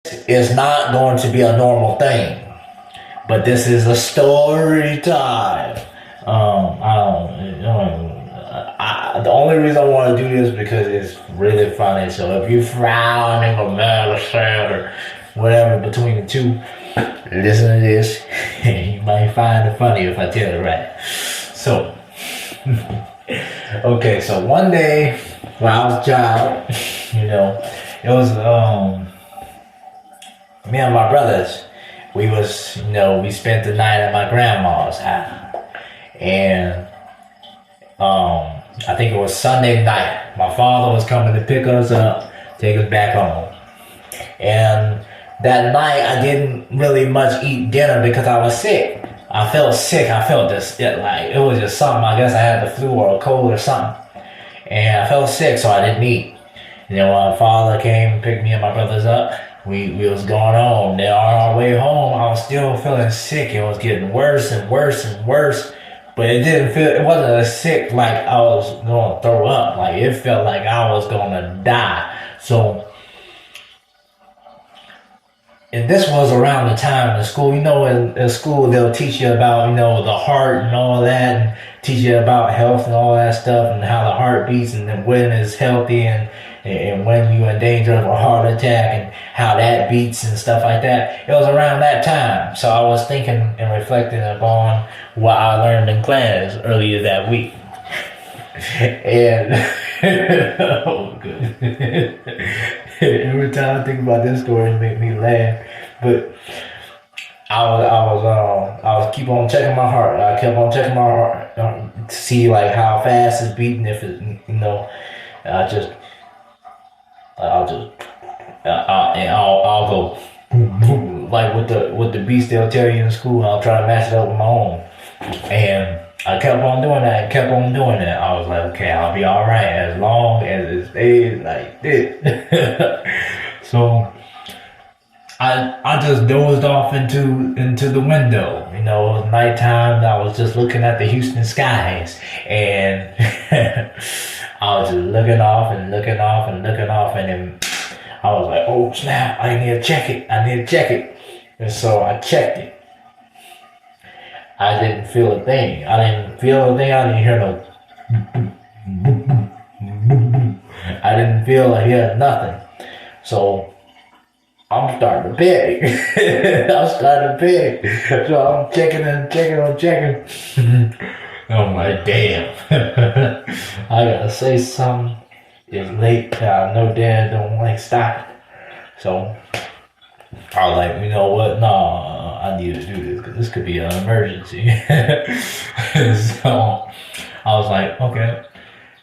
is not going to be a normal thing, but this is a story time. I don't, the only reason I want to do this is because it's really funny. So if you're frowning or mad or sad or whatever between the two, listen to this. You might find it funny if I tell it right. So, okay, so one day when I was a child, it was me and my brothers. We spent the night at my grandma's house, and I think it was Sunday night. My father was coming to pick us up, take us back home, and that night I didn't really much eat dinner because I was sick. I felt sick. I felt it was just something. I guess I had the flu or a cold or something, and I felt sick, so I didn't eat. My father came and picked me and my brothers up. We was going home. Then on our way home, I was still feeling sick. It was getting worse and worse and worse. But it wasn't as sick like I was going to throw up. Like, it felt like I was going to die. So, and this was around the time in school. In school, they'll teach you about, the heart and all that, and teach you about health and all that stuff, and how the heart beats, and then when it's healthy, and when you're in danger of a heart attack, and how that beats and stuff like that. It was around that time. So I was thinking and reflecting upon what I learned in class earlier that week. And oh, good. Every time I think about this story, it makes me laugh. But I was keep on checking my heart. I kept on checking my heart to see like how fast it's beating. If it, I'll go like with the beats they'll tell you in school. I'll try to match it up with my own, and I kept on doing that and kept on doing that. I was like, okay, I'll be all right as long as it stays like this. So I just dozed off into the window. It was nighttime. I was just looking at the Houston skies, and I was just looking off and looking off and looking off, and then I was like, oh snap, I need to check it. And so I checked it. I didn't feel a thing. I didn't hear no. I didn't feel or hear nothing. So I'm starting to panic. So I'm checking and checking. I'm like, damn. I gotta say something. It's late. I know Dad don't like stopping. So I was like, you know what? No, I need to do this because this could be an emergency. So I was like, okay.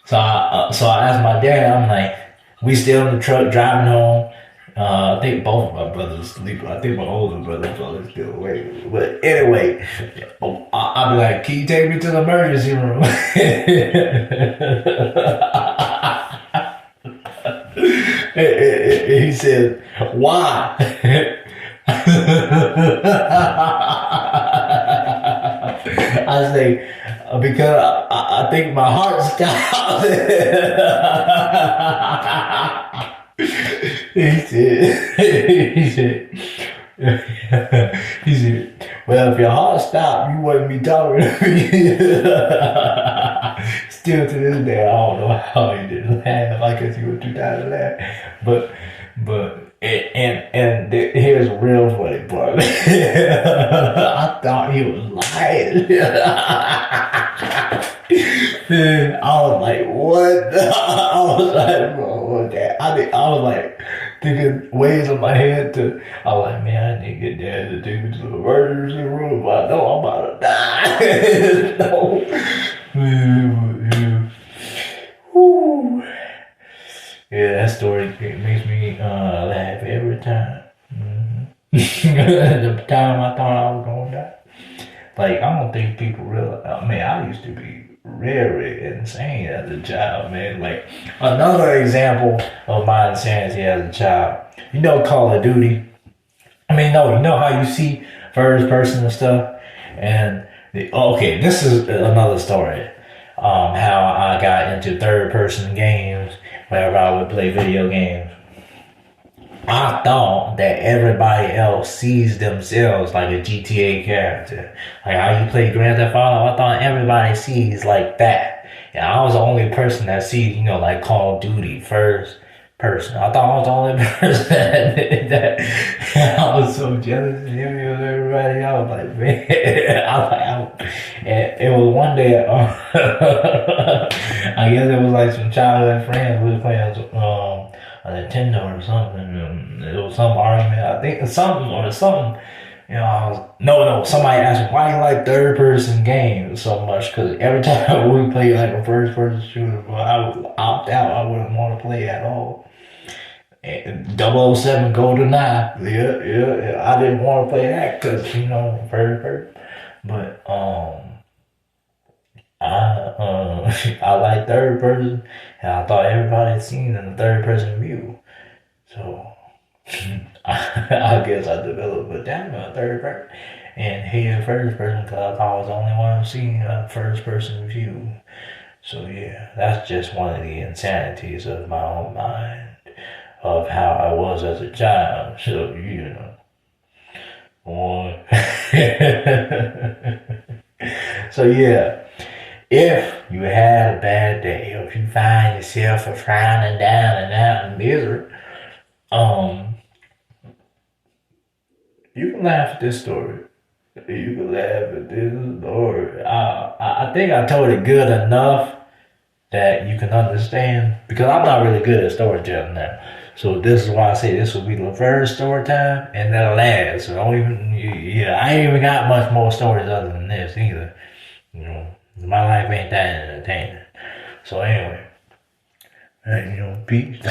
So I asked my dad. I'm like, we still in the truck driving home. I think both of my brothers sleep. I think my older brother probably still awake. But anyway, I'll be like, can you take me to the emergency room? He said, why? I say, because I think my heart stopped. He said, well, if your heart stopped, you wouldn't be talking to me. Still to this day, I don't know how he didn't laugh. I guess he was too tired to laugh. But here's the real funny part. I thought he was lying. I was like, what? I was like, bro, okay. I was like thinking ways in my head I was like, man, I need to get Dad to take me to the emergency room. I know I'm about to die. No. Whew. Yeah, that story makes me laugh every time. The time I thought I was going to die. Like, I don't think people realize, I used to be very insane as a child, man. Like, another example of my insanity as a child, Call of Duty. No, how you see first person and stuff? And, okay, this is another story. How I got into third person games whenever I would play video games. I thought that everybody else sees themselves like a GTA character. Like how you play Grand Theft Auto, I thought everybody sees like that. And I was the only person that sees, like Call of Duty first person. I thought I was the only person that did that. And I was so jealous of him and everybody. I was like, man, and it was one day, I guess it was like some childhood friends we was playing a Nintendo or something. And it was some argument. I think something or something. I was no. Somebody asked me why you like third person games so much because every time we play like a first person shooter, but I would opt out. I wouldn't want to play at all. And 007 GoldenEye, yeah. I didn't want to play that because first person. But I like third person, and I thought everybody had seen in the third person view. So I guess I developed a down on third person and hated first person because I thought I was the only one seeing a first person view. So yeah, that's just one of the insanities of my own mind of how I was as a child. So boy. So yeah. If you had a bad day, or if you find yourself frowning down and out in misery, you can laugh at this story. You can laugh at this story. I think I told it good enough that you can understand because I'm not really good at storytelling now. So this is why I say this will be the first story time and then the last. So don't even, I ain't even got much more stories other than this either. My life ain't that entertaining. So anyway, peace.